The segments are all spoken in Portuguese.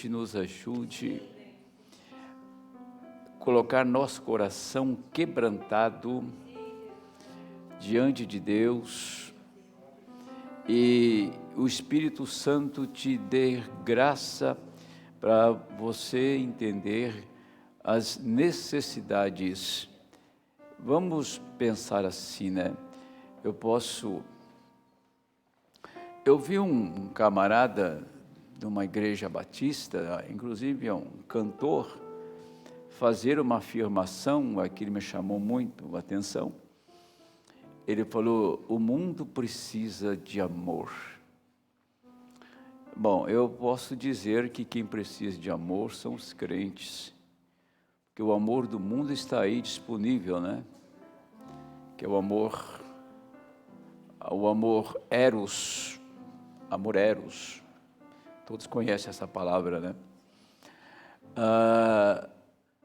nos ajude a colocar nosso coração quebrantado diante de Deus e o Espírito Santo te dê graça para você entender as necessidades. Vamos pensar assim, né? Eu vi um camarada de uma igreja batista, inclusive é um cantor, fazer uma afirmação, aquilo me chamou muito a atenção. Ele falou: o mundo precisa de amor. Bom, eu posso dizer que quem precisa de amor são os crentes, porque o amor do mundo está aí disponível, né? Que é o amor eros, amor eros. Todos conhecem essa palavra, né?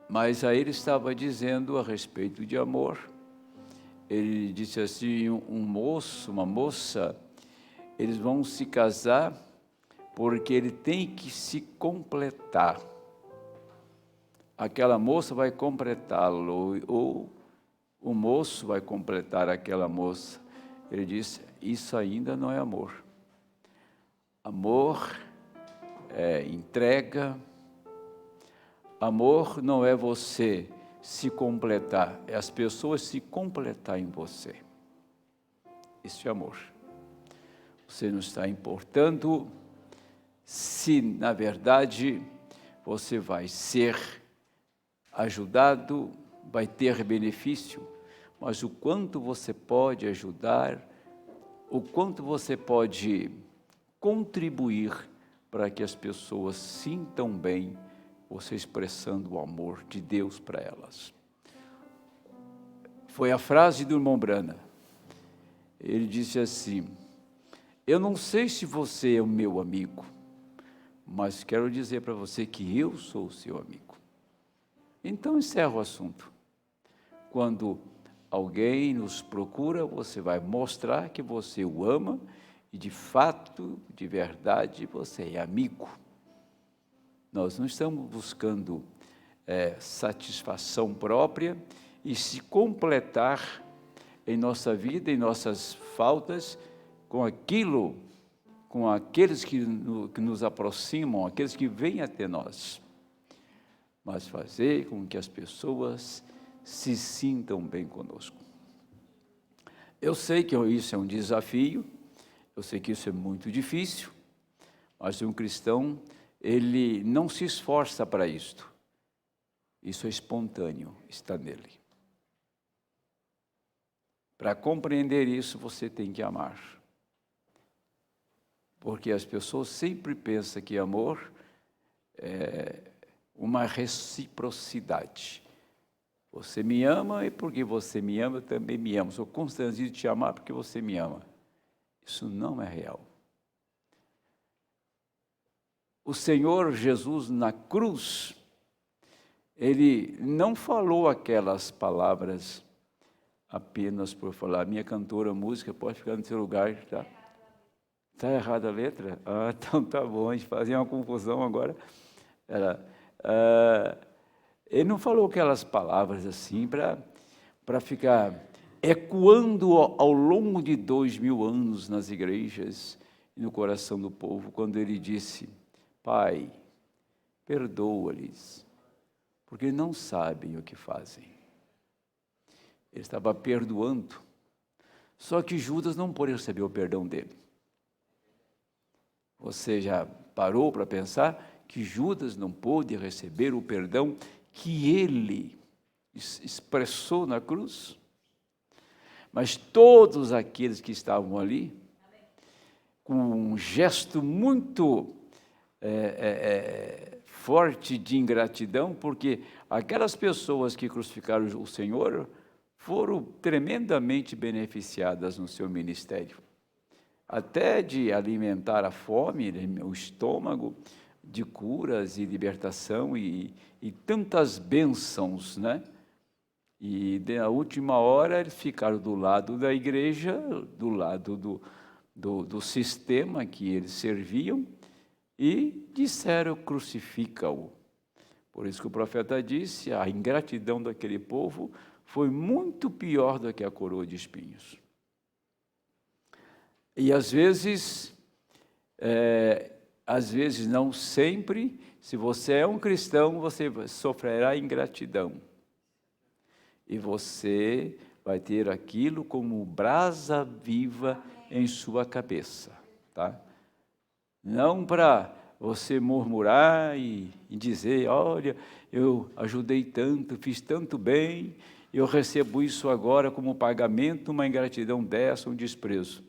Mas aí ele estava dizendo a respeito de amor. Ele disse assim: um moço, uma moça, eles vão se casar porque ele tem que se completar. Aquela moça vai completá-lo, ou o moço vai completar aquela moça. Ele disse: isso ainda não é amor. Amor é entrega. Amor não é você se completar, é as pessoas se completar em você. Isso é amor. Você não está importando se, na verdade, você vai ser ajudado, vai ter benefício, mas o quanto você pode ajudar, o quanto você pode contribuir para que as pessoas sintam bem você expressando o amor de Deus para elas. Foi a frase do irmão Brana. Ele disse assim: eu não sei se você é o meu amigo, mas quero dizer para você que eu sou o seu amigo. Então encerra o assunto. Quando alguém nos procura, você vai mostrar que você o ama e de fato, de verdade, você é amigo. Nós não estamos buscando satisfação própria e se completar em nossa vida, em nossas faltas, com aqueles que nos aproximam, aqueles que vêm até nós. Mas fazer com que as pessoas se sintam bem conosco. Eu sei que isso é um desafio, eu sei que isso é muito difícil, mas um cristão, ele não se esforça para isto. Isso é espontâneo, está nele. Para compreender isso, você tem que amar. Porque as pessoas sempre pensam que amor é uma reciprocidade. Você me ama e porque você me ama, eu também me amo. Sou constrangido de te amar porque você me ama. Isso não é real. O Senhor Jesus na cruz, Ele não falou aquelas palavras apenas por falar. Minha cantora, música, pode ficar no seu lugar, tá? Está errada a letra? Ah, então tá bom, a gente fazia uma confusão agora. Ele não falou aquelas palavras assim para ficar ecoando ao longo de 2000 anos nas igrejas e no coração do povo, quando ele disse: Pai, perdoa-lhes, porque não sabem o que fazem. Ele estava perdoando, só que Judas não pôde receber o perdão dele. Você já parou para pensar que Judas não pôde receber o perdão que ele expressou na cruz? Mas todos aqueles que estavam ali, com um gesto muito forte de ingratidão, porque aquelas pessoas que crucificaram o Senhor foram tremendamente beneficiadas no seu ministério, até de alimentar a fome, o estômago, de curas e libertação e tantas bênçãos, né? E na última hora eles ficaram do lado da igreja, do lado do sistema que eles serviam, e disseram: crucifica-o. Por isso que o profeta disse: a ingratidão daquele povo foi muito pior do que a coroa de espinhos. E às vezes não sempre, se você é um cristão, você sofrerá ingratidão. E você vai ter aquilo como brasa viva em sua cabeça, tá? Não para você murmurar e dizer: olha, eu ajudei tanto, fiz tanto bem, eu recebo isso agora como pagamento, uma ingratidão dessa, um desprezo.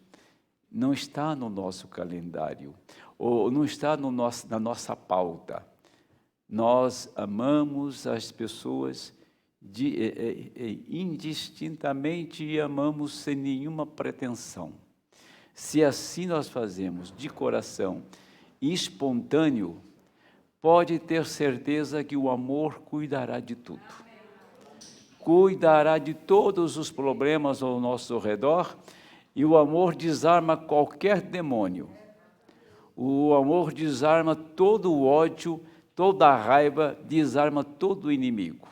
Não está no nosso calendário, ou não está na nossa pauta. Nós amamos as pessoas indistintamente e amamos sem nenhuma pretensão. Se assim nós fazemos de coração espontâneo, pode ter certeza que o amor cuidará de tudo. Cuidará de todos os problemas ao nosso redor, e o amor desarma qualquer demônio. O amor desarma todo o ódio, toda a raiva, desarma todo o inimigo.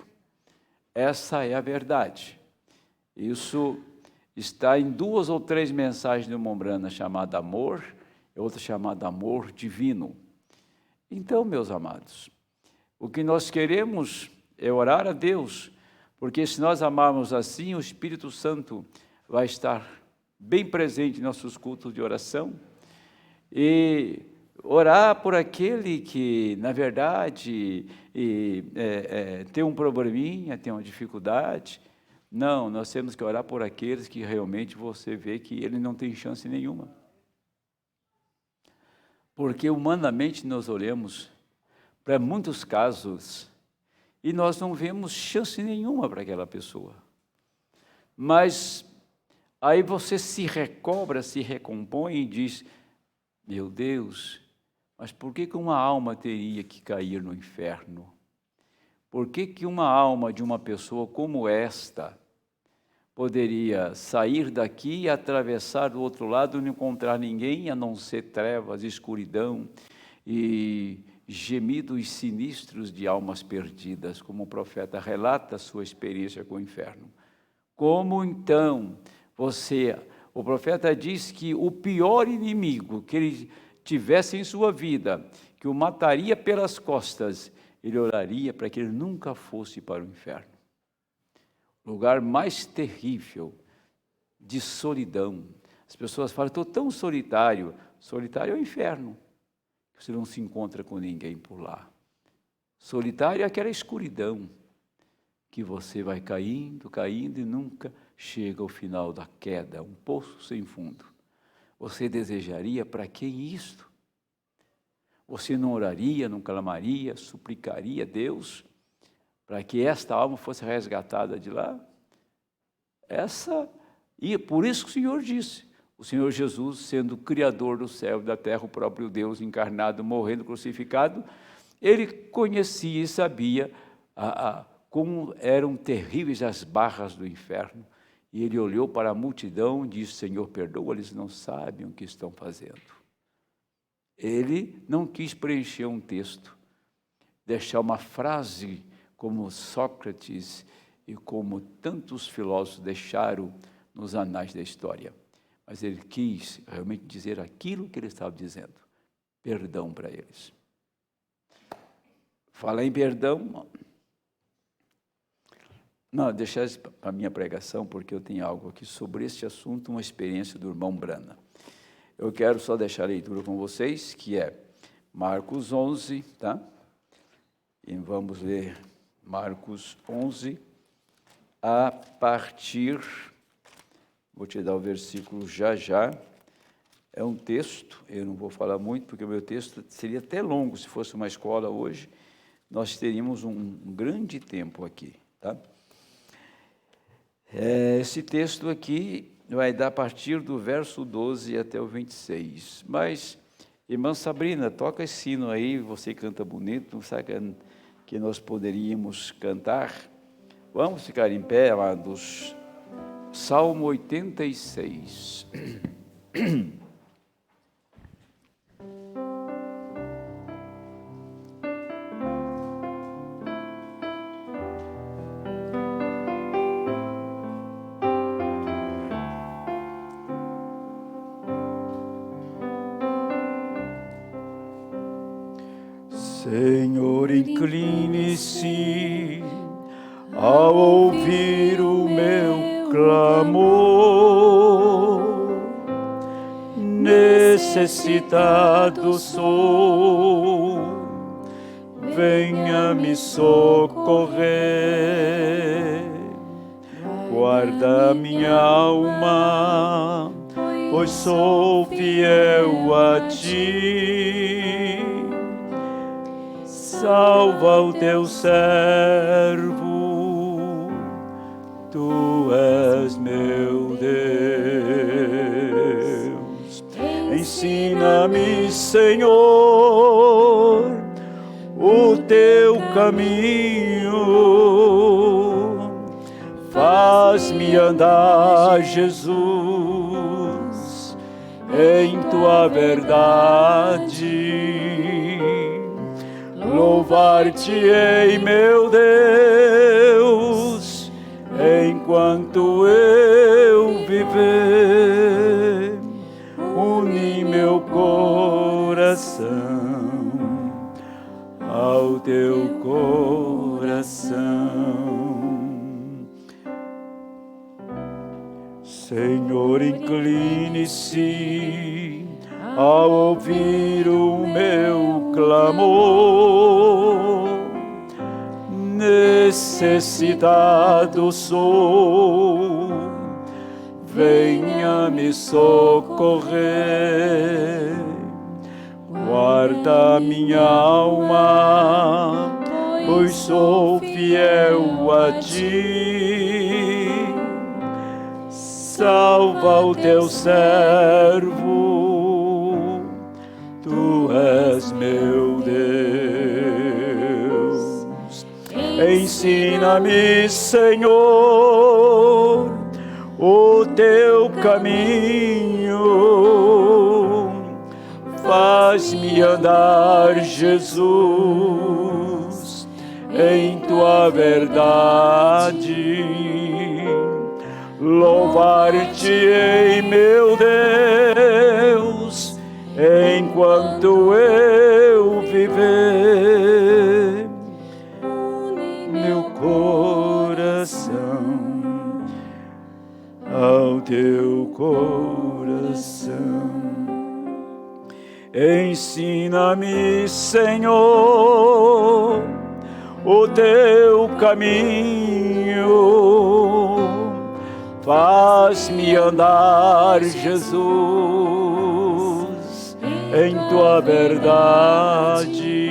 Essa é a verdade. Isso está em 2 ou 3 mensagens de Mombrana, chamada amor, e outra chamada amor divino. Então, meus amados, o que nós queremos é orar a Deus, porque se nós amarmos assim, o Espírito Santo vai estar bem presente em nossos cultos de oração, e orar por aquele que, na verdade, tem um probleminha, tem uma dificuldade. Não, nós temos que orar por aqueles que realmente você vê que ele não tem chance nenhuma. Porque humanamente nós olhamos para muitos casos e nós não vemos chance nenhuma para aquela pessoa. Mas aí você se recobra, se recompõe e diz: meu Deus, mas por que uma alma teria que cair no inferno? Por que uma alma de uma pessoa como esta poderia sair daqui e atravessar do outro lado e não encontrar ninguém, a não ser trevas, escuridão e gemidos sinistros de almas perdidas, como o profeta relata a sua experiência com o inferno? Como então o profeta diz que o pior inimigo que ele tivesse em sua vida, que o mataria pelas costas, ele oraria para que ele nunca fosse para o inferno. Lugar mais terrível de solidão. As pessoas falam: estou tão solitário. Solitário é o inferno. Você não se encontra com ninguém por lá. Solitário é aquela escuridão que você vai caindo, caindo e nunca chega ao final da queda, um poço sem fundo. Você desejaria para quem isto? Você não oraria, não clamaria, suplicaria a Deus para que esta alma fosse resgatada de lá? E por isso que o Senhor disse, o Senhor Jesus, sendo o Criador do céu e da terra, o próprio Deus encarnado, morrendo, crucificado, ele conhecia e sabia como eram terríveis as barras do inferno. E ele olhou para a multidão e disse: Senhor, perdoa, eles não sabem o que estão fazendo. Ele não quis preencher um texto, deixar uma frase como Sócrates e como tantos filósofos deixaram nos anais da história. Mas ele quis realmente dizer aquilo que ele estava dizendo. Perdão para eles. Falar em perdão... Não, deixar isso para a minha pregação, porque eu tenho algo aqui sobre este assunto, uma experiência do irmão Brana. Eu quero só deixar a leitura com vocês, que é Marcos 11, tá? E vamos ler Marcos 11, a partir, vou te dar o versículo já, é um texto, eu não vou falar muito, porque o meu texto seria até longo, se fosse uma escola hoje, nós teríamos um grande tempo aqui, tá? Esse texto aqui vai dar a partir do verso 12 até o 26. Mas, irmã Sabrina, toca esse sino aí, você canta bonito, sabe que nós poderíamos cantar? Vamos ficar em pé, amados. Salmo 86. Senhor, incline-se ao ouvir o meu clamor. Necessitado sou, venha me socorrer. Guarda minha alma, pois sou fiel a ti. Salva o teu servo, tu és meu Deus. Ensina-me, Senhor, o teu caminho. Faz-me andar, Jesus, em tua verdade. Louvar-te-ei, meu Deus, enquanto eu viver. Uni meu coração ao teu coração. Senhor, incline-se ao ouvir o meu clamor. Necessitado sou, venha me socorrer. Guarda minha alma, pois sou fiel a ti. Salva o teu servo, tu és meu Deus. Ensina-me, Senhor, o teu caminho. Faz-me andar, Jesus, em tua verdade. Louvar-te-ei, meu Deus, enquanto eu viver. Meu coração ao teu coração. Ensina-me, Senhor, o teu caminho. Faz-me andar, Jesus, em tua verdade.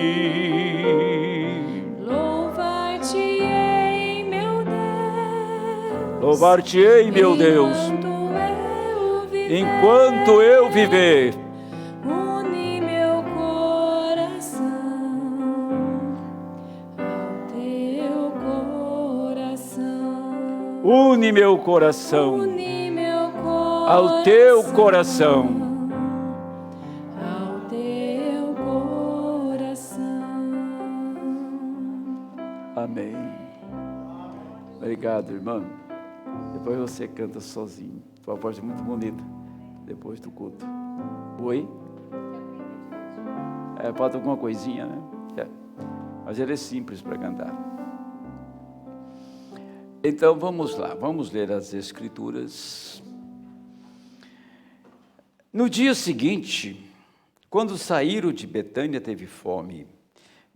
Louvar-te-ei, meu Deus. Louvar-te-ei, meu Deus, enquanto eu viver. Uni meu coração ao teu coração. Une meu coração Uni meu coração ao teu coração. ao teu coração. Amém. Obrigado, irmão. Depois você canta sozinho. Tua voz é muito bonita. Depois do culto. Oi? Falta alguma coisinha, né? Mas ele é simples para cantar. Então vamos lá, vamos ler as Escrituras. No dia seguinte, quando saíram de Betânia, teve fome.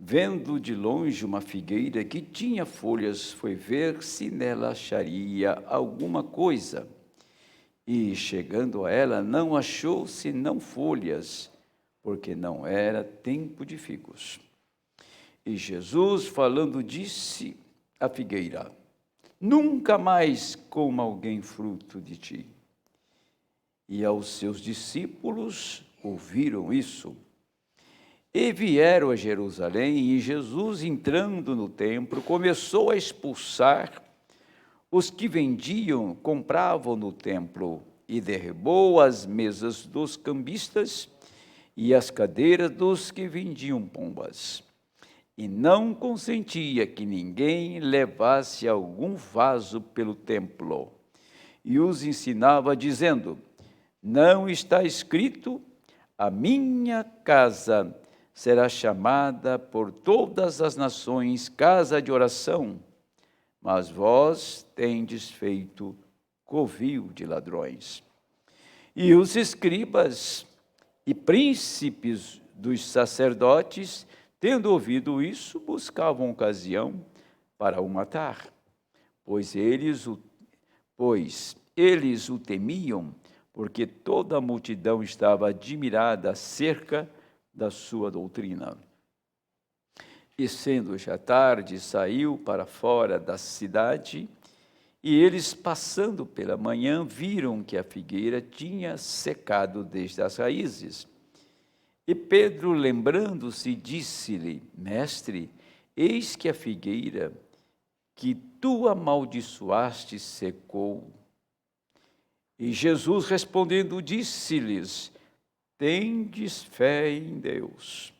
Vendo de longe uma figueira que tinha folhas, foi ver se nela acharia alguma coisa. E, chegando a ela, não achou senão folhas, porque não era tempo de figos. E Jesus, falando, disse à figueira: nunca mais coma alguém fruto de ti. E aos seus discípulos ouviram isso. E vieram a Jerusalém, e Jesus, entrando no templo, começou a expulsar os que vendiam, compravam no templo, e derrubou as mesas dos cambistas e as cadeiras dos que vendiam pombas. E não consentia que ninguém levasse algum vaso pelo templo. E os ensinava, dizendo: não está escrito, a minha casa será chamada por todas as nações casa de oração, mas vós tendes feito covil de ladrões. E os escribas e príncipes dos sacerdotes, tendo ouvido isso, buscavam ocasião para o matar, pois eles o temiam, porque toda a multidão estava admirada acerca da sua doutrina. E sendo já tarde, saiu para fora da cidade, e eles, passando pela manhã, viram que a figueira tinha secado desde as raízes. E Pedro, lembrando-se, disse-lhe: Mestre, eis que a figueira que tu amaldiçoaste secou. E Jesus, respondendo, disse-lhes: Tendes fé em Deus,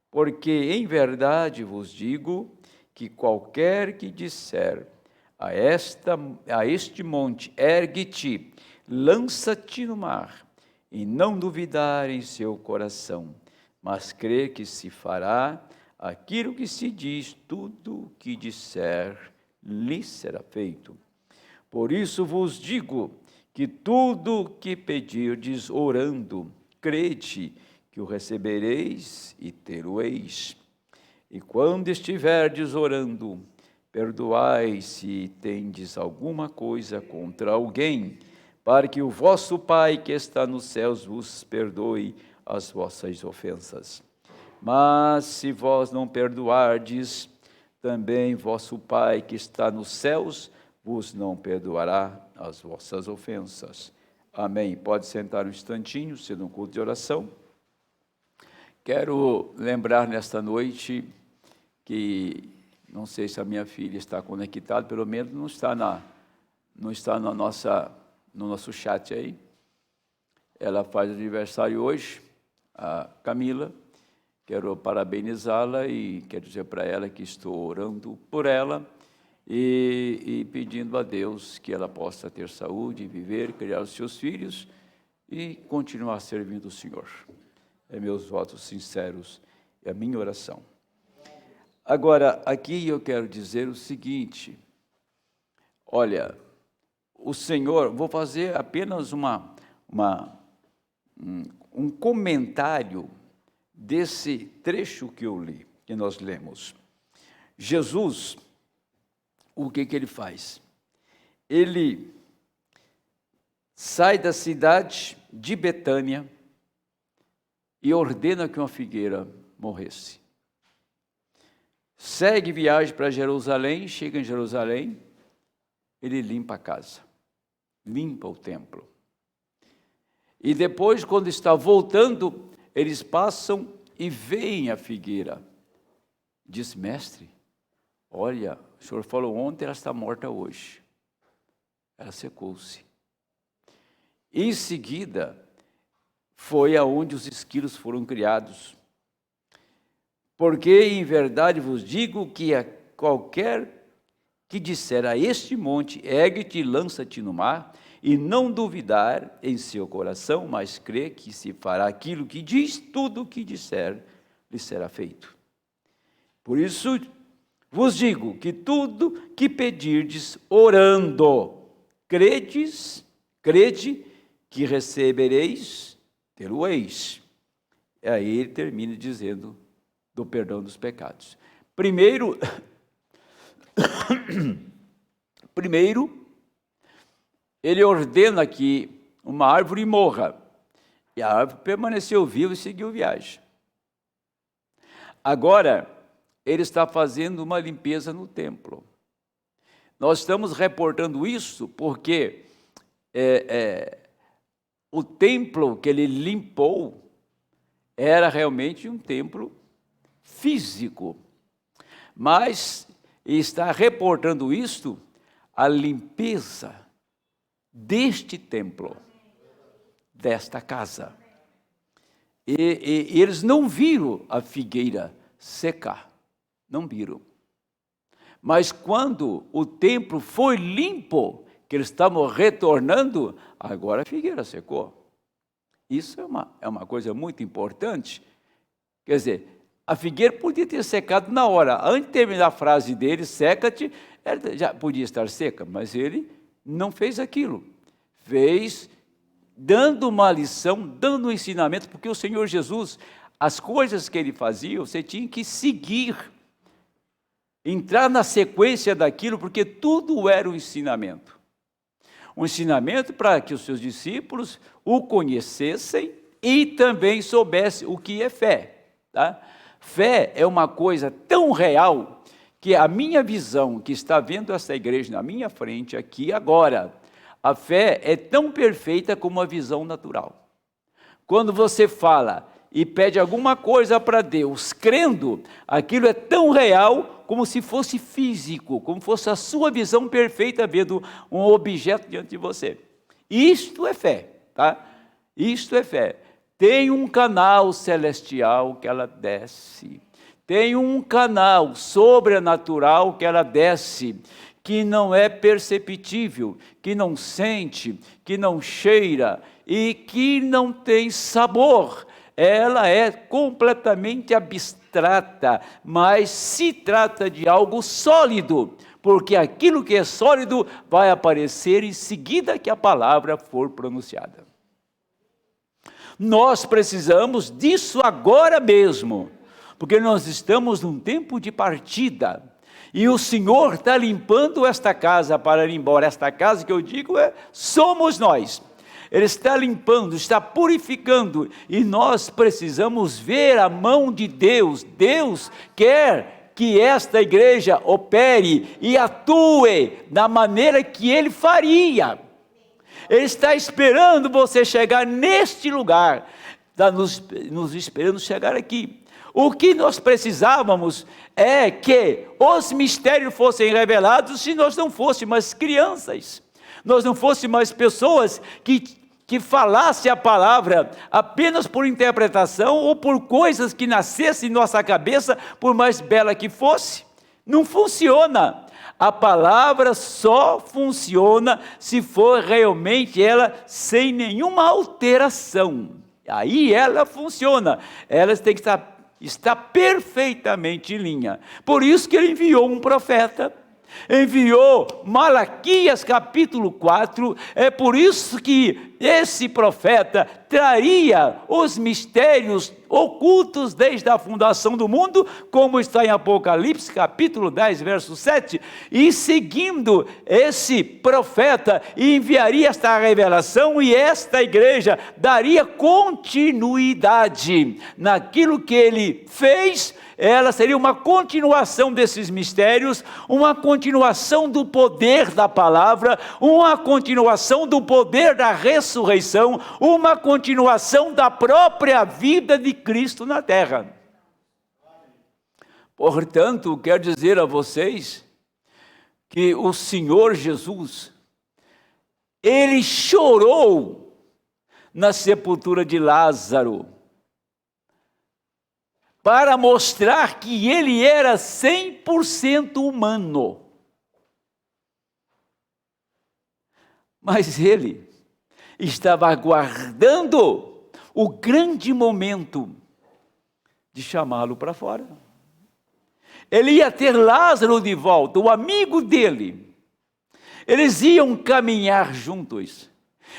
porque em verdade vos digo que qualquer que disser a este monte, ergue-te, lança-te no mar, e não duvidar em seu coração, mas crer que se fará aquilo que se diz, tudo o que disser lhe será feito. Por isso vos digo que tudo o que pedirdes orando, crede que o recebereis e ter-o-eis. E quando estiverdes orando, perdoai se tendes alguma coisa contra alguém, para que o vosso Pai que está nos céus vos perdoe as vossas ofensas. Mas se vós não perdoardes, também vosso Pai que está nos céus vos não perdoará as vossas ofensas. Amém. Pode sentar um instantinho, sendo um culto de oração. Quero lembrar nesta noite que, não sei se a minha filha está conectada, pelo menos não está no nosso chat aí. Ela faz aniversário hoje, a Camila. Quero parabenizá-la e quero dizer para ela que estou orando por ela e pedindo a Deus que ela possa ter saúde, viver, criar os seus filhos e continuar servindo o Senhor. É meus votos sinceros, é a minha oração. Agora, aqui eu quero dizer o seguinte, olha, o Senhor, vou fazer apenas um comentário desse trecho que eu li, que nós lemos. Jesus, o que ele faz? Ele sai da cidade de Betânia e ordena que uma figueira morresse. Segue viagem para Jerusalém, chega em Jerusalém, ele limpa a casa, limpa o templo. E depois, quando está voltando, eles passam e veem a figueira. Diz: mestre, olha, o senhor falou ontem, ela está morta hoje. Ela secou-se. Em seguida, foi aonde os esquilos foram criados. Porque, em verdade, vos digo que a qualquer que disser a este monte, ergue-te e lança-te no mar, e não duvidar em seu coração, mas crê que se fará aquilo que diz, tudo o que disser lhe será feito. Por isso, vos digo que tudo que pedirdes orando, crede que recebereis, ter-o-eis. E aí ele termina dizendo do perdão dos pecados. Primeiro, ele ordena que uma árvore morra. E a árvore permaneceu viva e seguiu viagem. Agora, ele está fazendo uma limpeza no templo. Nós estamos reportando isso porque o templo que ele limpou era realmente um templo físico. Mas está reportando isto, a limpeza deste templo, desta casa. E eles não viram a figueira secar, não viram. Mas quando o templo foi limpo, que eles estavam retornando, agora a figueira secou. Isso é uma coisa muito importante, Quer dizer, a figueira podia ter secado na hora. Antes de terminar a frase dele, seca-te, ela já podia estar seca, mas ele não fez aquilo. Fez dando uma lição, dando um ensinamento, porque o Senhor Jesus, as coisas que ele fazia, você tinha que seguir, entrar na sequência daquilo, porque tudo era um ensinamento. Um ensinamento para que os seus discípulos o conhecessem e também soubessem o que é fé. Tá? Fé é uma coisa tão real que a minha visão, que está vendo essa igreja na minha frente aqui agora, a fé é tão perfeita como a visão natural. Quando você fala e pede alguma coisa para Deus, crendo, aquilo é tão real como se fosse físico, como fosse a sua visão perfeita vendo um objeto diante de você. Isto é fé, tá? Isto é fé. Tem um canal celestial que ela desce. Tem um canal sobrenatural que ela desce, que não é perceptível, que não sente, que não cheira e que não tem sabor. Ela é completamente abstrata, mas se trata de algo sólido, porque aquilo que é sólido vai aparecer em seguida que a palavra for pronunciada. Nós precisamos disso agora mesmo, porque nós estamos num tempo de partida, e o Senhor está limpando esta casa para ir embora. Esta casa que eu digo somos nós. Ele está limpando, está purificando, e nós precisamos ver a mão de Deus. Deus quer que esta igreja opere e atue da maneira que Ele faria. Ele está esperando você chegar neste lugar, está nos esperando chegar aqui. O que nós precisávamos é que os mistérios fossem revelados se nós não fôssemos mais crianças, nós não fôssemos mais pessoas que falassem a palavra apenas por interpretação ou por coisas que nascessem em nossa cabeça, por mais bela que fosse. Não funciona. A palavra só funciona se for realmente ela sem nenhuma alteração. Aí ela funciona. Ela tem que está perfeitamente em linha. Por isso que ele enviou um profeta, enviou Malaquias capítulo 4, é por isso que esse profeta traria os mistérios ocultos desde a fundação do mundo, como está em Apocalipse capítulo 10, verso 7, e seguindo esse profeta, enviaria esta revelação, e esta igreja daria continuidade naquilo que ele fez. Ela seria uma continuação desses mistérios, uma continuação do poder da palavra, uma continuação do poder da ressurreição, uma continuação da própria vida de Cristo na terra. Portanto, quero dizer a vocês que o Senhor Jesus, Ele chorou na sepultura de Lázaro, para mostrar que ele era 100% humano. Mas ele estava aguardando o grande momento de chamá-lo para fora. Ele ia ter Lázaro de volta, o amigo dele. Eles iam caminhar juntos.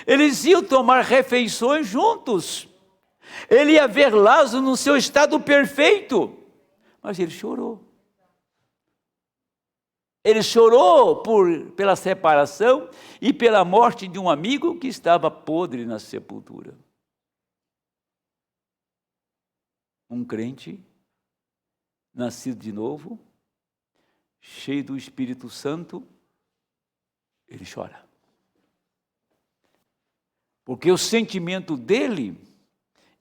Eles iam tomar refeições juntos. Ele ia ver Lázaro no seu estado perfeito, mas ele chorou. Ele chorou pela separação e pela morte de um amigo que estava podre na sepultura. Um crente, nascido de novo, cheio do Espírito Santo, ele chora. Porque o sentimento dele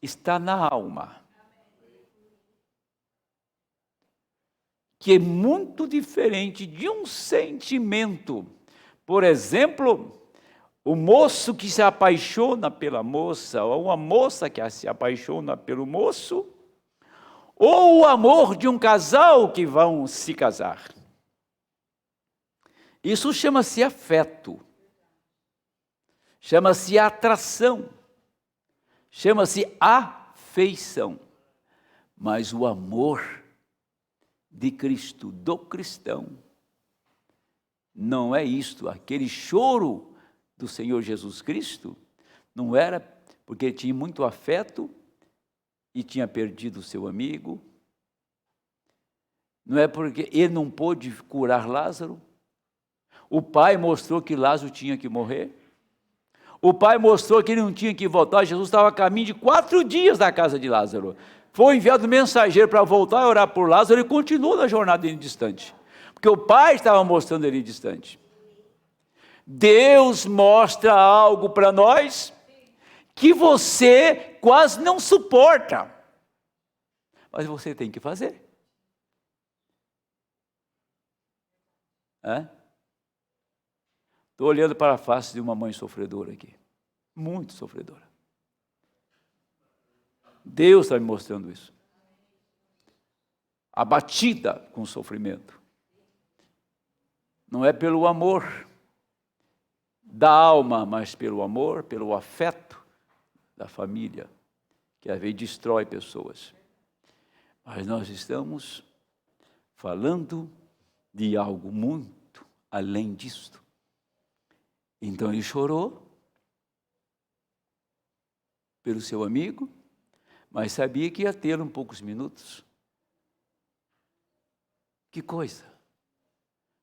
está na alma, que é muito diferente de um sentimento. Por exemplo, o moço que se apaixona pela moça, ou a moça que se apaixona pelo moço, ou o amor de um casal que vão se casar. Isso chama-se afeto, chama-se atração, chama-se afeição. Mas o amor de Cristo, do cristão, não é isto. Aquele choro do Senhor Jesus Cristo não era porque ele tinha muito afeto e tinha perdido o seu amigo. Não é porque ele não pôde curar Lázaro. O pai mostrou que Lázaro tinha que morrer. O pai mostrou que ele não tinha que voltar. Jesus estava a caminho de 4 dias da casa de Lázaro. Foi enviado mensageiro para voltar e orar por Lázaro. Ele continuou na jornada dele distante, porque o pai estava mostrando ele distante. Deus mostra algo para nós que você quase não suporta, mas você tem que fazer. Estou olhando para a face de uma mãe sofredora aqui, muito sofredora. Deus está me mostrando isso. Abatida com o sofrimento. Não é pelo amor da alma, mas pelo amor, pelo afeto da família, que às vezes destrói pessoas. Mas nós estamos falando de algo muito além disto. Então ele chorou pelo seu amigo, mas sabia que ia tê-lo em poucos minutos. Que coisa!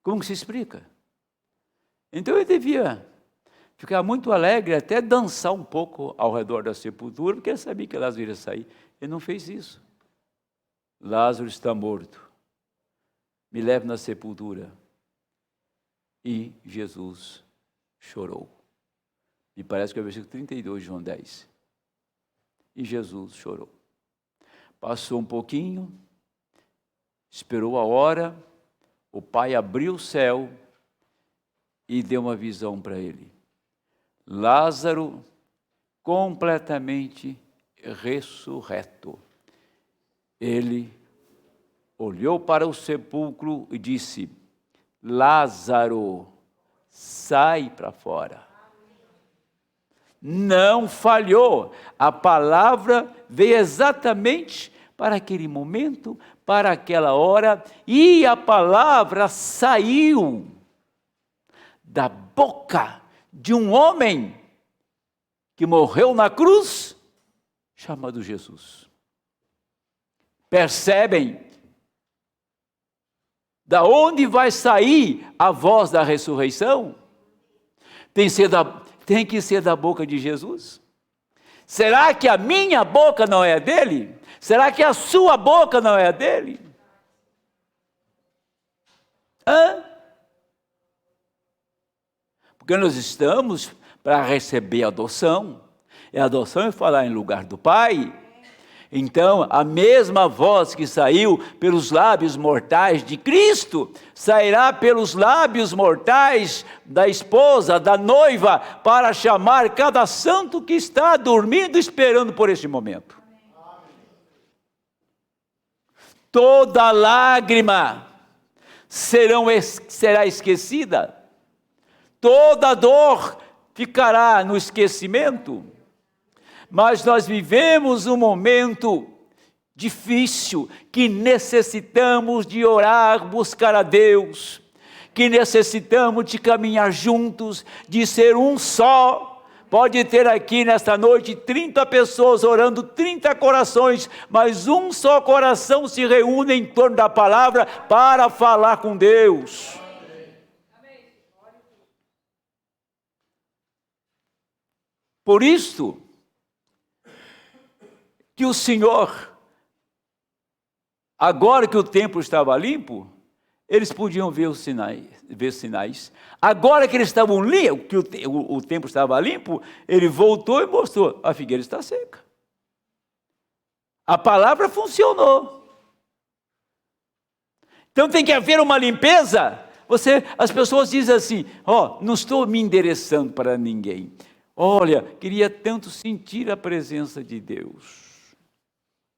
Como que se explica? Então ele devia ficar muito alegre, até dançar um pouco ao redor da sepultura, porque ele sabia que Lázaro iria sair. Ele não fez isso. Lázaro está morto. Me leve na sepultura. E Jesus chorou. Me parece que é o versículo 32 de João 10. E Jesus chorou. Passou um pouquinho, esperou a hora, o pai abriu o céu e deu uma visão para ele. Lázaro completamente ressurreto. Ele olhou para o sepulcro e disse: Lázaro, sai para fora. Não falhou. A palavra veio exatamente para aquele momento, para aquela hora, e a palavra saiu da boca de um homem que morreu na cruz, chamado Jesus. Percebem? Da onde vai sair a voz da ressurreição? Tem que ser da boca de Jesus? Será que a minha boca não é a dele? Será que a sua boca não é a dele? Porque nós estamos para receber a adoção. E a adoção é falar em lugar do Pai. Então, a mesma voz que saiu pelos lábios mortais de Cristo, sairá pelos lábios mortais da esposa, da noiva, para chamar cada santo que está dormindo, esperando por este momento. Toda lágrima será esquecida, toda dor ficará no esquecimento. Mas nós vivemos um momento difícil, que necessitamos de orar, buscar a Deus, que necessitamos de caminhar juntos, de ser um só. Pode ter aqui nesta noite 30 pessoas orando, 30 corações, mas um só coração se reúne em torno da palavra para falar com Deus. Por isso que o Senhor, agora que o templo estava limpo, eles podiam ver os sinais. Agora que eles estavam limpos, que o templo estava limpo, ele voltou e mostrou: a figueira está seca. A palavra funcionou. Então tem que haver uma limpeza. As pessoas dizem assim: não estou me endereçando para ninguém. Olha, queria tanto sentir a presença de Deus,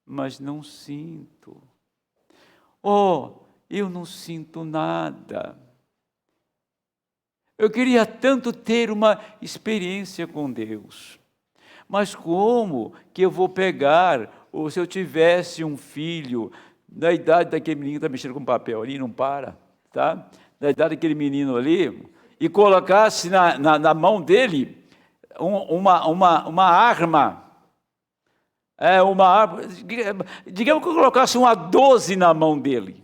mas não sinto. Eu não sinto nada. Eu queria tanto ter uma experiência com Deus, mas como que eu vou pegar ou se eu tivesse um filho, da idade daquele menino que está mexendo com papel ali, não para, tá? Da idade daquele menino ali, e colocasse na mão dele uma arma, digamos que eu colocasse uma 12 na mão dele,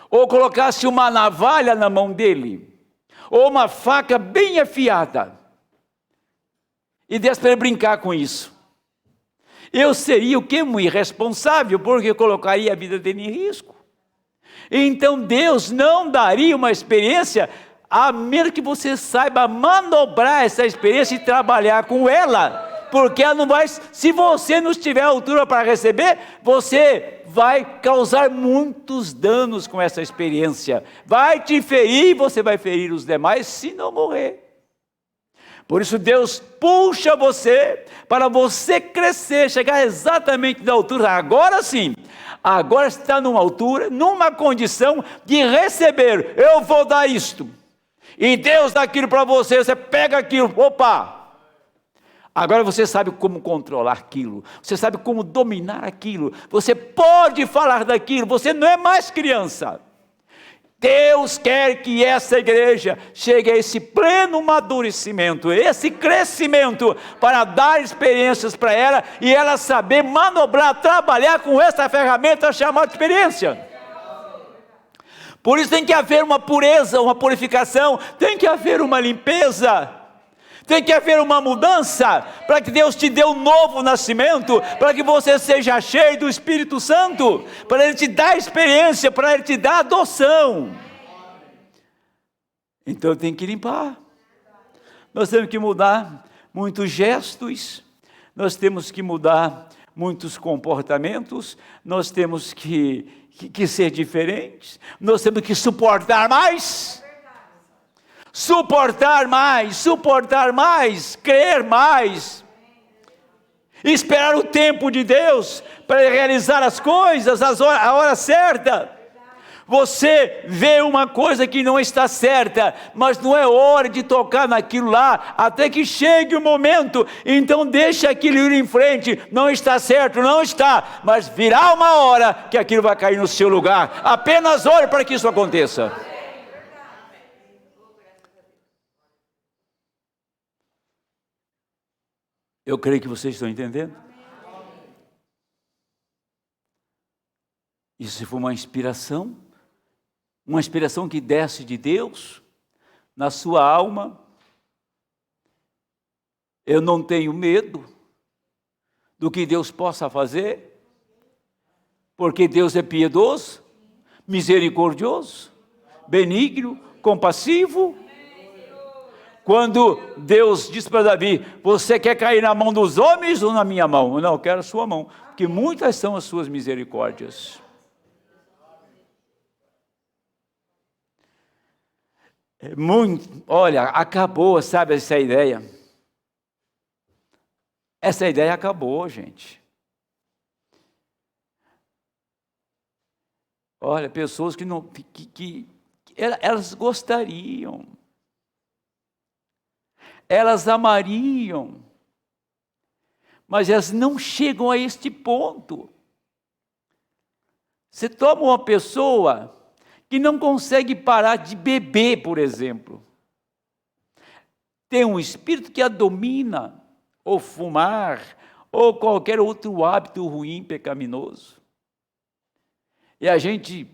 ou colocasse uma navalha na mão dele, ou uma faca bem afiada, e desse para ele brincar com isso, eu seria o quê? Um irresponsável, porque eu colocaria a vida dele em risco. Então Deus não daria uma experiência, a menos que você saiba manobrar essa experiência e trabalhar com ela, porque ela não vai, se você não tiver altura para receber, você vai causar muitos danos com essa experiência, vai te ferir, você vai ferir os demais se não morrer. Por isso Deus puxa você, para você crescer, chegar exatamente na altura, agora sim, agora está numa altura, numa condição de receber, eu vou dar isto, e Deus dá aquilo para você, você pega aquilo, opa, agora você sabe como controlar aquilo, você sabe como dominar aquilo, você pode falar daquilo, você não é mais criança. Deus quer que essa igreja chegue a esse pleno amadurecimento, esse crescimento, para dar experiências para ela, e ela saber manobrar, trabalhar com essa ferramenta chamada experiência. Por isso tem que haver uma pureza, uma purificação, tem que haver uma limpeza, tem que haver uma mudança, para que Deus te dê um novo nascimento, para que você seja cheio do Espírito Santo, para Ele te dar experiência, para Ele te dar adoção. Então tem que limpar, nós temos que mudar muitos gestos, nós temos que mudar muitos comportamentos, nós temos que ser diferentes, nós temos que suportar mais, crer mais, esperar o tempo de Deus para realizar as coisas, a hora certa. Você vê uma coisa que não está certa, mas não é hora de tocar naquilo lá, até que chegue o momento, então deixa aquilo ir em frente, não está certo, não está, mas virá uma hora que aquilo vai cair no seu lugar, apenas ore para que isso aconteça. Eu creio que vocês estão entendendo. Isso foi uma inspiração que desce de Deus na sua alma. Eu não tenho medo do que Deus possa fazer, porque Deus é piedoso, misericordioso, benigno, compassivo. Quando Deus diz para Davi, você quer cair na mão dos homens ou na minha mão? Não, eu quero a sua mão, porque muitas são as suas misericórdias. Olha, acabou, sabe, essa ideia. Essa ideia acabou, gente. Olha, pessoas que não, elas gostariam, elas amariam, mas elas não chegam a este ponto. Você toma uma pessoa que não consegue parar de beber, por exemplo, tem um espírito que a domina, ou fumar, ou qualquer outro hábito ruim, pecaminoso. E a gente,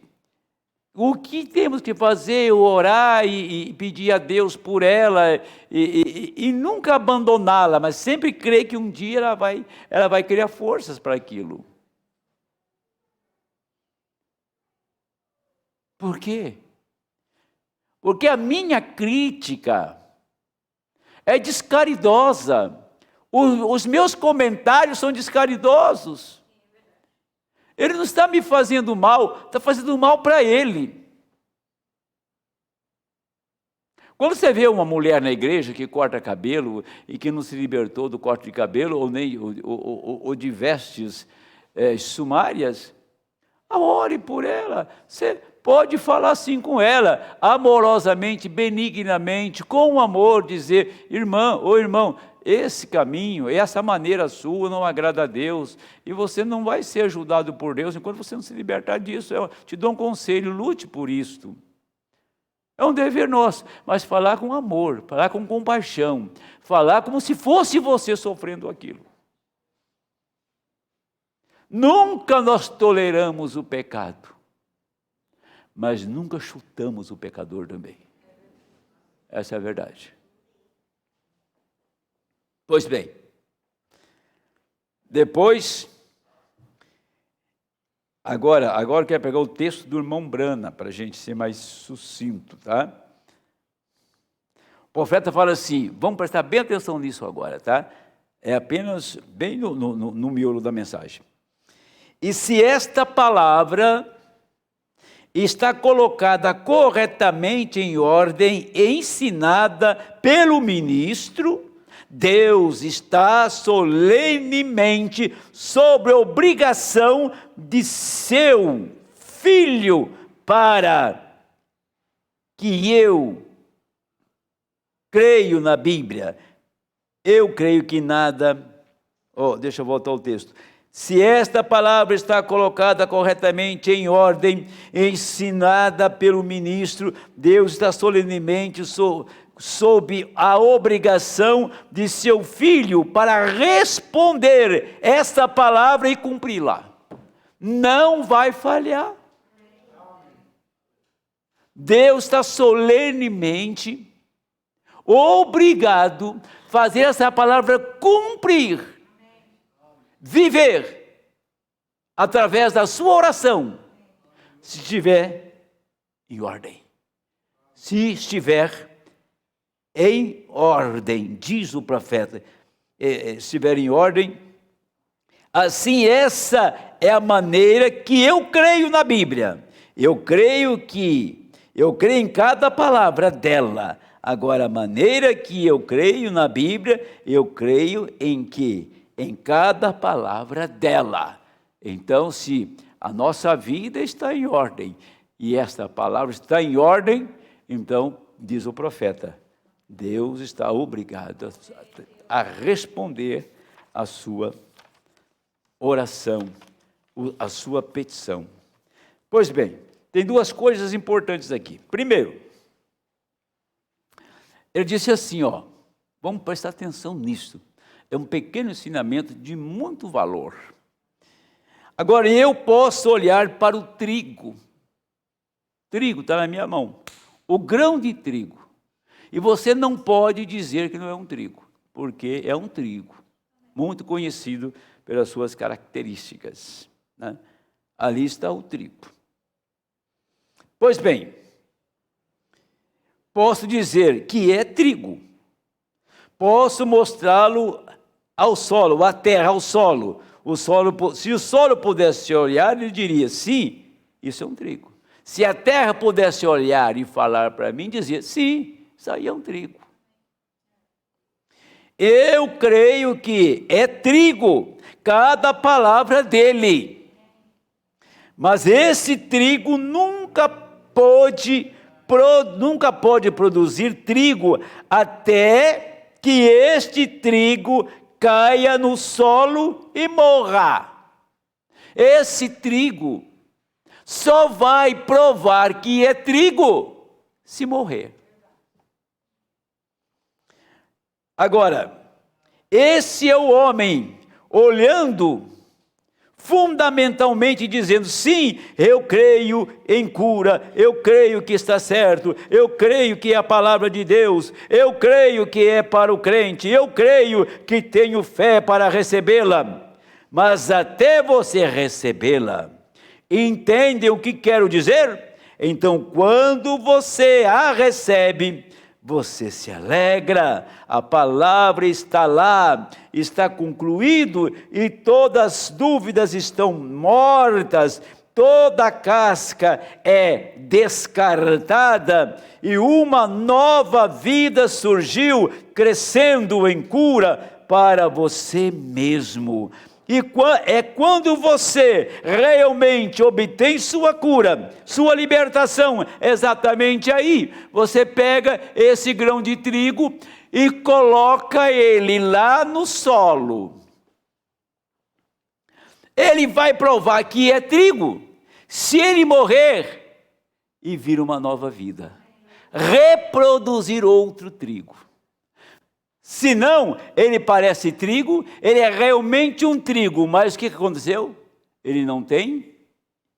o que temos que fazer? Orar e pedir a Deus por ela, e nunca abandoná-la, mas sempre crer que um dia ela vai criar forças para aquilo. Por quê? Porque a minha crítica é descaridosa, os meus comentários são descaridosos. Ele não está me fazendo mal, está fazendo mal para ele. Quando você vê uma mulher na igreja que corta cabelo e que não se libertou do corte de cabelo ou de vestes sumárias, ore por ela. Você pode falar assim com ela, amorosamente, benignamente, com amor, dizer, irmã ou irmão, esse caminho, essa maneira sua não agrada a Deus, e você não vai ser ajudado por Deus enquanto você não se libertar disso. Eu te dou um conselho, lute por isto. É um dever nosso, mas falar com amor, falar com compaixão, falar como se fosse você sofrendo aquilo. Nunca nós toleramos o pecado, mas nunca chutamos o pecador também. Essa é a verdade. Pois bem, depois, agora eu quero pegar o texto do irmão Brana, para a gente ser mais sucinto, tá? O profeta fala assim, vamos prestar bem atenção nisso agora, tá? É apenas bem no miolo da mensagem. E se esta palavra está colocada corretamente em ordem e ensinada pelo ministro, Deus está solenemente sobre a obrigação de seu filho para que eu creio na Bíblia. Eu creio que nada... deixa eu voltar ao texto. Se esta palavra está colocada corretamente em ordem, ensinada pelo ministro, Deus está solenemente sob a obrigação de seu filho para responder esta palavra e cumpri-la. Não vai falhar. Deus está solenemente obrigado a fazer essa palavra cumprir. Viver através da sua oração, se estiver em ordem. Se estiver em ordem, diz o profeta, estiver em ordem, assim essa é a maneira que eu creio na Bíblia. Eu creio em cada palavra dela. Agora, a maneira que eu creio na Bíblia, eu creio em cada palavra dela. Então, se a nossa vida está em ordem, e esta palavra está em ordem, então, diz o profeta, Deus está obrigado a responder a sua oração, a sua petição. Pois bem, tem duas coisas importantes aqui. Primeiro, ele disse assim, vamos prestar atenção nisso. É um pequeno ensinamento de muito valor. Agora, eu posso olhar para o trigo. Trigo está na minha mão. O grão de trigo. E você não pode dizer que não é um trigo, porque é um trigo, muito conhecido pelas suas características, né? Ali está o trigo. Pois bem, posso dizer que é trigo. Posso mostrá-lo ao solo, à terra, ao solo. Se o solo pudesse olhar, ele diria, sim, isso é um trigo. Se a terra pudesse olhar e falar para mim, dizia, sim, isso aí é um trigo. Eu creio que é trigo, cada palavra dele. Mas esse trigo nunca pode produzir trigo até que este trigo caia no solo e morra. Esse trigo só vai provar que é trigo se morrer. Agora, esse é o homem olhando fundamentalmente dizendo, sim, eu creio em cura, eu creio que está certo, eu creio que é a palavra de Deus, eu creio que é para o crente, eu creio que tenho fé para recebê-la. Mas até você recebê-la, entende o que quero dizer? Então, quando você a recebe, você se alegra, a palavra está lá, está concluído e todas as dúvidas estão mortas, toda a casca é descartada e uma nova vida surgiu, crescendo em cura para você mesmo. E é quando você realmente obtém sua cura, sua libertação, exatamente aí, você pega esse grão de trigo e coloca ele lá no solo, ele vai provar que é trigo, se ele morrer e vir uma nova vida, reproduzir outro trigo. Se não, ele parece trigo, ele é realmente um trigo, mas o que aconteceu? Ele não tem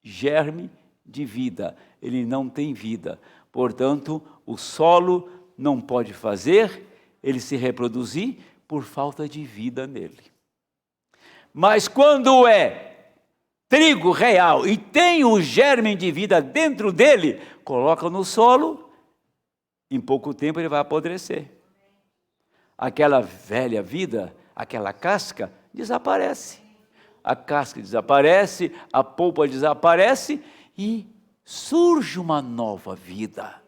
germe de vida, ele não tem vida. Portanto, o solo não pode fazer ele se reproduzir por falta de vida nele. Mas quando é trigo real e tem o germe de vida dentro dele, coloca no solo, em pouco tempo ele vai apodrecer. Aquela velha vida, aquela casca, desaparece. A casca desaparece, a polpa desaparece e surge uma nova vida.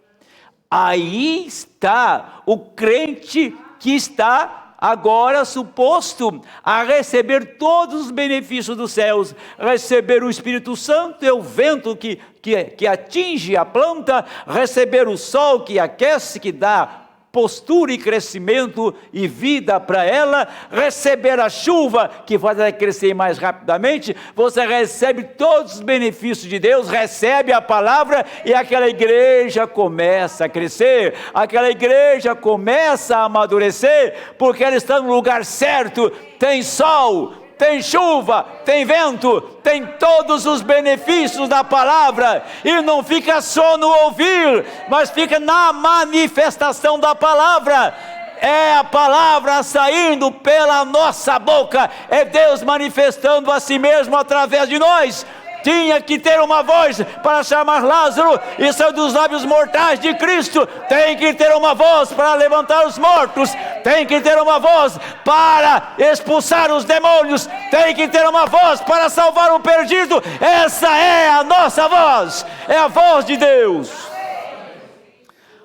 Aí está o crente que está agora suposto a receber todos os benefícios dos céus, receber o Espírito Santo, é o vento que atinge a planta, receber o sol que aquece, que dá postura e crescimento e vida para ela, receber a chuva que faz ela crescer mais rapidamente. Você recebe todos os benefícios de Deus, recebe a palavra e aquela igreja começa a crescer, aquela igreja começa a amadurecer, porque ela está no lugar certo, tem sol, tem chuva, tem vento, tem todos os benefícios da palavra, e não fica só no ouvir, mas fica na manifestação da palavra. É a palavra saindo pela nossa boca, é Deus manifestando a si mesmo através de nós. Tinha que ter uma voz para chamar Lázaro e sair dos lábios mortais de Cristo. Tem que ter uma voz para levantar os mortos. Tem que ter uma voz para expulsar os demônios. Tem que ter uma voz para salvar o perdido. Essa é a nossa voz. É a voz de Deus.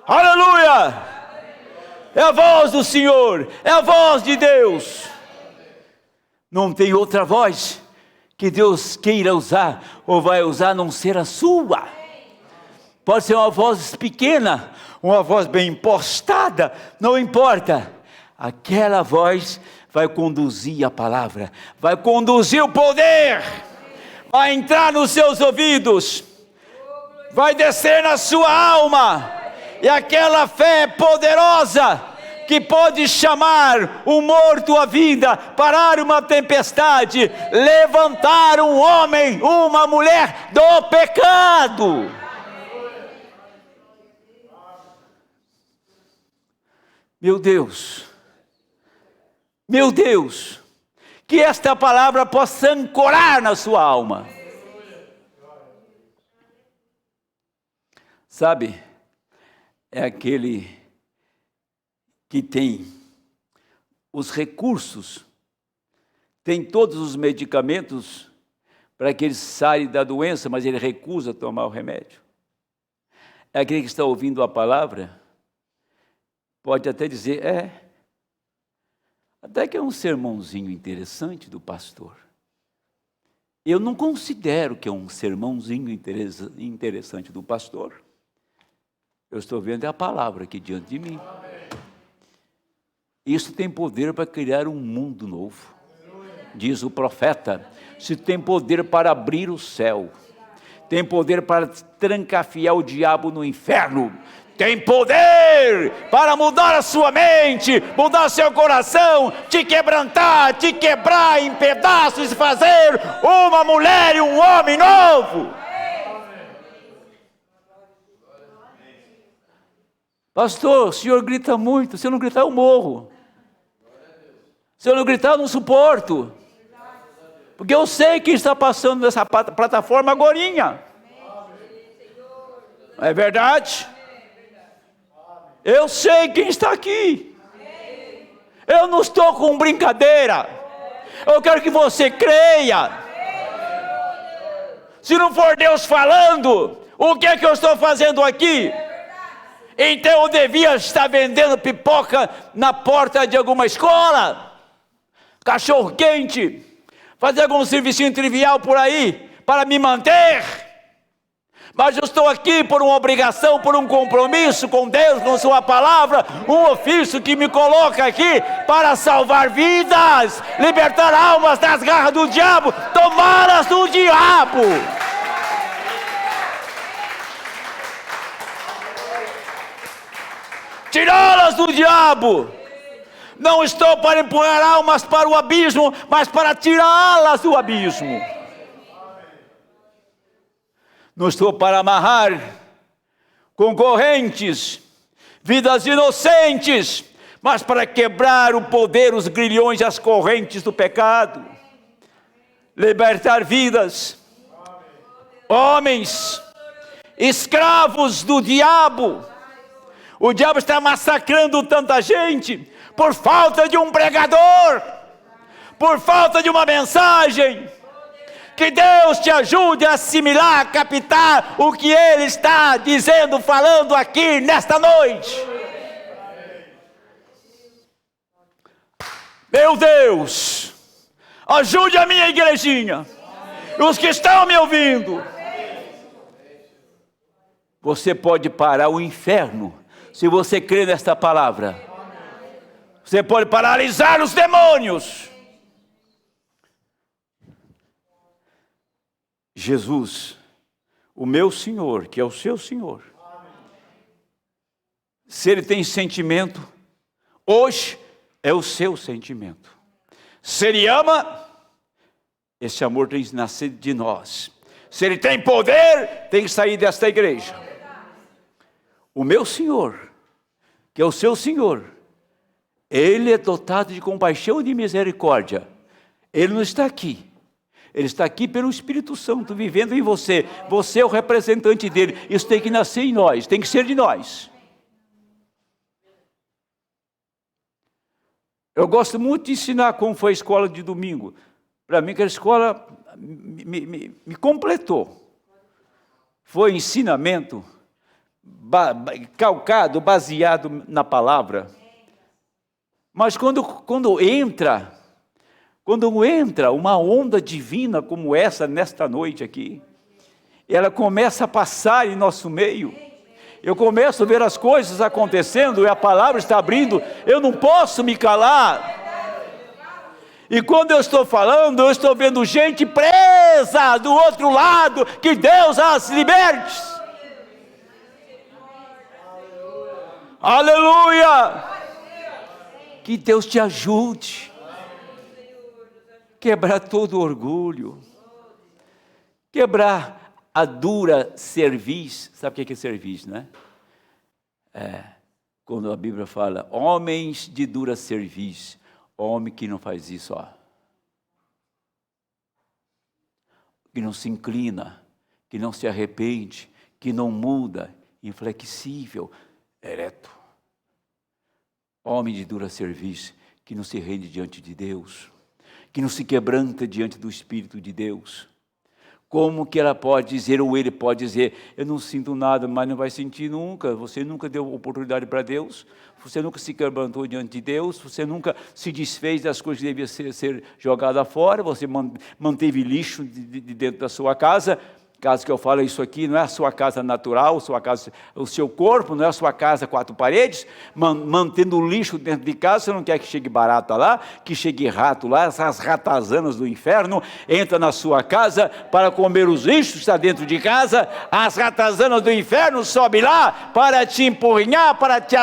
Aleluia! É a voz do Senhor. É a voz de Deus. Não tem outra voz que Deus queira usar, ou vai usar, a não ser a sua. Pode ser uma voz pequena, uma voz bem impostada, não importa. Aquela voz vai conduzir a palavra, vai conduzir o poder, vai entrar nos seus ouvidos, vai descer na sua alma, e aquela fé poderosa, que pode chamar um morto à vida, parar uma tempestade, levantar um homem, uma mulher do pecado. Meu Deus, que esta palavra possa ancorar na sua alma. Sabe, é aquele que tem os recursos, tem todos os medicamentos para que ele saia da doença, mas ele recusa tomar o remédio. É aquele que está ouvindo a palavra, pode até dizer, até que é um sermãozinho interessante do pastor. Eu não considero que é um sermãozinho interessante do pastor. Eu estou vendo a palavra aqui diante de mim. Isso tem poder para criar um mundo novo, diz o profeta. Isso tem poder para abrir o céu, tem poder para trancafiar o diabo no inferno, tem poder para mudar a sua mente, mudar seu coração, te quebrantar, te quebrar em pedaços e fazer uma mulher e um homem novo. Pastor, o senhor grita muito, se eu não gritar eu morro. Se eu não gritar, eu não suporto. Porque eu sei quem está passando nessa plataforma agorinha. Não é verdade? Eu sei quem está aqui. Eu não estou com brincadeira. Eu quero que você creia. Se não for Deus falando, o que é que eu estou fazendo aqui? Então eu devia estar vendendo pipoca na porta de alguma escola, cachorro quente, fazer algum serviço trivial por aí, para me manter. Mas eu estou aqui por uma obrigação, por um compromisso com Deus, com sua palavra, um ofício que me coloca aqui para salvar vidas, libertar almas das garras do diabo, tomá-las do diabo. Tirá-las do diabo. Não estou para empurrar almas para o abismo, mas para tirá-las do abismo. Não estou para amarrar com correntes vidas inocentes, mas para quebrar o poder, os grilhões e as correntes do pecado. Libertar vidas, homens, escravos do diabo. O diabo está massacrando tanta gente por falta de um pregador, por falta de uma mensagem. Que Deus te ajude a assimilar, a captar o que Ele está dizendo, falando aqui nesta noite. Meu Deus, ajude a minha igrejinha, os que estão me ouvindo. Você pode parar o inferno, se você crê nesta palavra. Você pode paralisar os demônios. Jesus, o meu Senhor, que é o seu Senhor, se Ele tem sentimento, hoje é o seu sentimento. Se Ele ama, esse amor tem que nascer de nós. Se Ele tem poder, tem que sair desta igreja. O meu Senhor, que é o seu Senhor, Ele é dotado de compaixão e de misericórdia. Ele não está aqui. Ele está aqui pelo Espírito Santo, vivendo em você. Você é o representante dele. Isso tem que nascer em nós, tem que ser de nós. Eu gosto muito de ensinar como foi a escola de domingo. Para mim, aquela escola me completou. Foi ensinamento calcado, baseado na palavra. Mas quando entra uma onda divina como essa, nesta noite aqui, ela começa a passar em nosso meio, eu começo a ver as coisas acontecendo, e a palavra está abrindo, eu não posso me calar, e quando eu estou falando, eu estou vendo gente presa do outro lado, que Deus as liberte, aleluia, que Deus te ajude, quebrar todo o orgulho, quebrar a dura cerviz. Sabe o que é cerviz, né? Quando a Bíblia fala, homens de dura cerviz, homem que não faz isso, ó. Que não se inclina, que não se arrepende, que não muda, inflexível, ereto. Homem de dura cerviz, que não se rende diante de Deus, que não se quebranta diante do Espírito de Deus. Como que ela pode dizer, ou ele pode dizer, eu não sinto nada, mas não vai sentir nunca. Você nunca deu oportunidade para Deus, você nunca se quebrantou diante de Deus, você nunca se desfez das coisas que deviam ser jogadas fora, você manteve lixo de dentro da sua casa. Caso que eu falo isso aqui, não é a sua casa natural, sua casa, o seu corpo, não é a sua casa, quatro paredes, mantendo o lixo dentro de casa. Você não quer que chegue barata lá, que chegue rato lá, essas ratazanas do inferno, entra na sua casa para comer os lixos que está dentro de casa, as ratazanas do inferno sobem lá para te empurrinhar, para te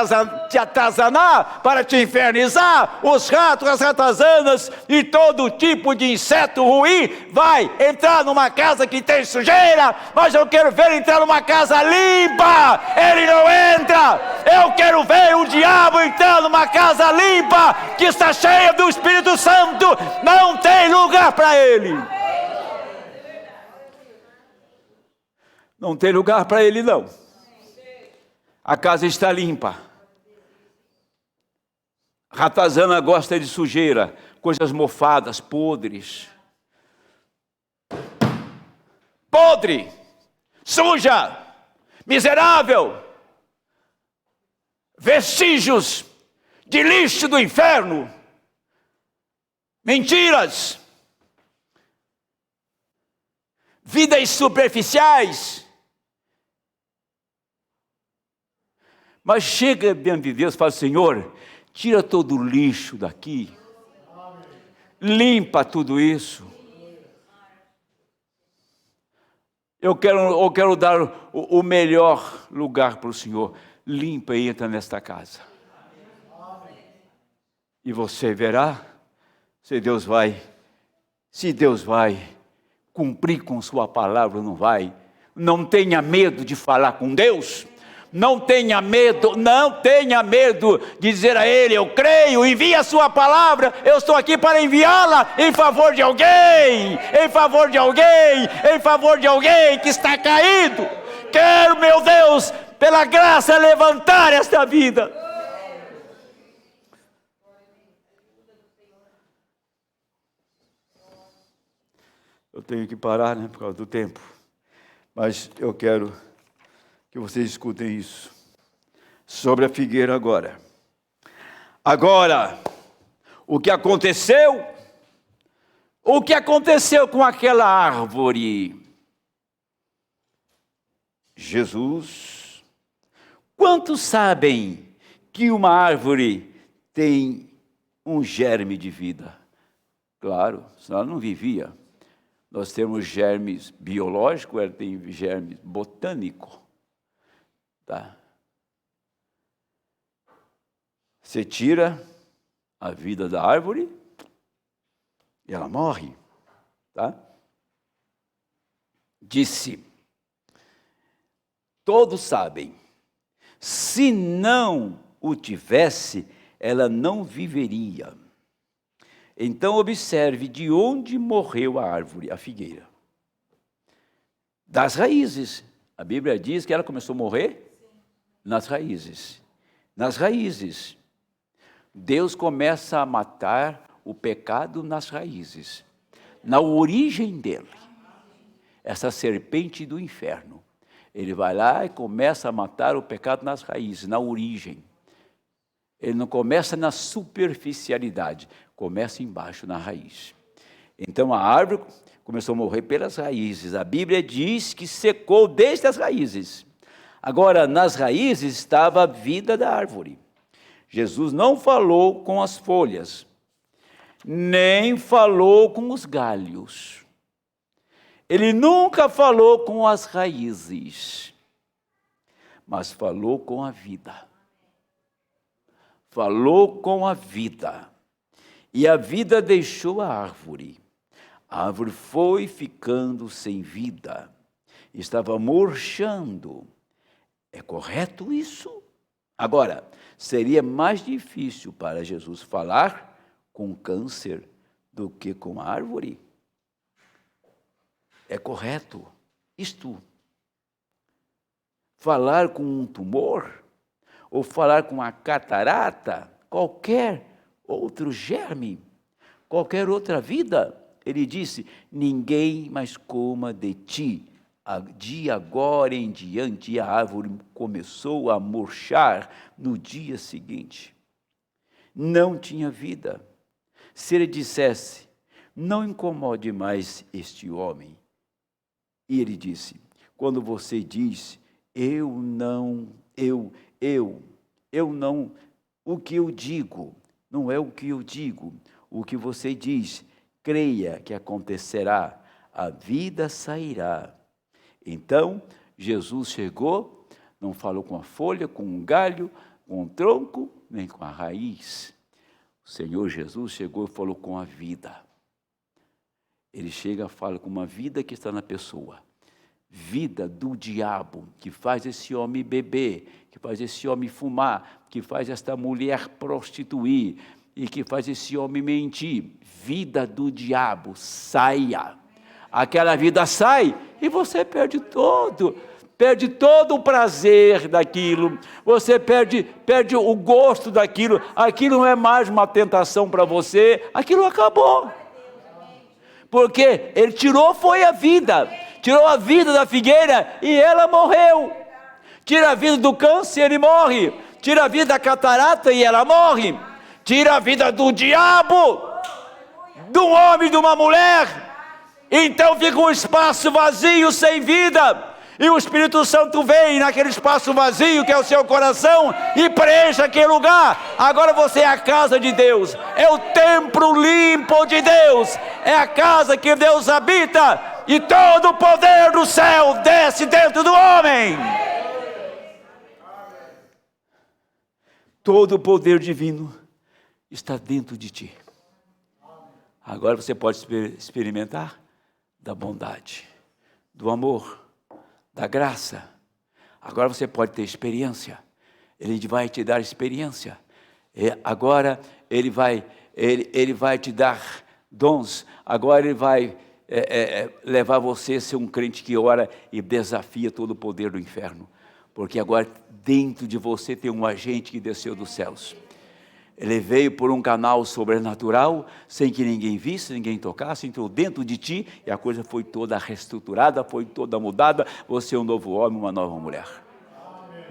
atazanar, para te infernizar, os ratos, as ratazanas e todo tipo de inseto ruim vai entrar numa casa que tem sujeira. Mas eu quero ver entrar numa casa limpa. Ele não entra. Eu quero ver o diabo entrar numa casa limpa, que está cheia do Espírito Santo. Não tem lugar para ele. Não tem lugar para ele, não. A casa está limpa. Ratazana gosta de sujeira, coisas mofadas, podres. Podre, suja, miserável, vestígios de lixo do inferno, mentiras, vidas superficiais, Mas chega diante de Deus e fala: Senhor, tira todo o lixo daqui, limpa tudo isso. Eu quero dar o melhor lugar para o Senhor. Limpa e entra nesta casa. E você verá se Deus vai cumprir com sua palavra ou não vai. Não tenha medo de falar com Deus. Não tenha medo de dizer a Ele: eu creio, envia a sua palavra, eu estou aqui para enviá-la em favor de alguém, que está caído. Quero, meu Deus, pela graça, levantar esta vida. Eu tenho que parar, por causa do tempo, mas eu quero que vocês escutem isso, sobre a figueira agora. Agora, o que aconteceu com aquela árvore? Jesus, quantos sabem que uma árvore tem um germe de vida? Claro, senão ela não vivia. Nós temos germes biológicos, ela tem germes botânicos. Tá? Você tira a vida da árvore e ela morre. Tá? Disse: todos sabem, se não o tivesse, ela não viveria. Então observe de onde morreu a árvore, a figueira. Das raízes. A Bíblia diz que ela começou a morrer nas raízes. Nas raízes. Deus começa a matar o pecado nas raízes. Na origem dele. Essa serpente do inferno. Ele vai lá e começa a matar o pecado nas raízes, na origem. Ele não começa na superficialidade, começa embaixo, na raiz. Então a árvore começou a morrer pelas raízes. A Bíblia diz que secou desde as raízes. Agora, nas raízes estava a vida da árvore. Jesus não falou com as folhas, nem falou com os galhos. Ele nunca falou com as raízes, mas falou com a vida. Falou com a vida. E a vida deixou a árvore. A árvore foi ficando sem vida. Estava murchando. É correto isso? Agora, seria mais difícil para Jesus falar com câncer do que com a árvore? É correto isto? Falar com um tumor? Ou falar com a catarata? Qualquer outro germe? Qualquer outra vida? Ele disse: ninguém mais coma de ti. De agora em diante, a árvore começou a murchar no dia seguinte. Não tinha vida. Se ele dissesse: não incomode mais este homem. E ele disse: quando você diz, eu não, o que eu digo, não é o que eu digo, o que você diz, creia que acontecerá, a vida sairá. Então, Jesus chegou, não falou com a folha, com um galho, com um tronco, nem com a raiz. O Senhor Jesus chegou e falou com a vida. Ele chega e fala com uma vida que está na pessoa. Vida do diabo, que faz esse homem beber, que faz esse homem fumar, que faz esta mulher prostituir, e que faz esse homem mentir. Vida do diabo, saia. Aquela vida sai e você perde todo o prazer daquilo, você perde o gosto daquilo, aquilo não é mais uma tentação para você, aquilo acabou. Porque ele tirou foi a vida da figueira e ela morreu. Tira a vida do câncer, ele morre. Tira a vida da catarata e ela morre. Tira a vida do diabo, de um homem e de uma mulher. Então fica um espaço vazio, sem vida. E o Espírito Santo vem naquele espaço vazio que é o seu coração e preenche aquele lugar. Agora você é a casa de Deus, é o templo limpo de Deus, é a casa que Deus habita, e todo o poder do céu desce dentro do homem. Todo o poder divino está dentro de ti. Agora você pode experimentar da bondade, do amor, da graça. Agora você pode ter experiência. Ele vai te dar experiência. Agora ele vai te dar dons. Agora ele vai levar você a ser um crente que ora e desafia todo o poder do inferno. Porque agora dentro de você tem um agente que desceu dos céus. Ele veio por um canal sobrenatural, sem que ninguém visse, ninguém tocasse, entrou dentro de ti e a coisa foi toda reestruturada, foi toda mudada. Você é um novo homem, uma nova mulher.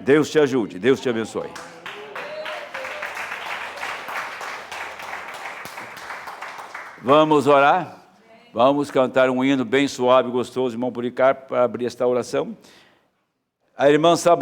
Deus te ajude, Deus te abençoe. Vamos orar? Vamos cantar um hino bem suave, gostoso, irmão Policarpo, para abrir esta oração. A irmã Sabrina.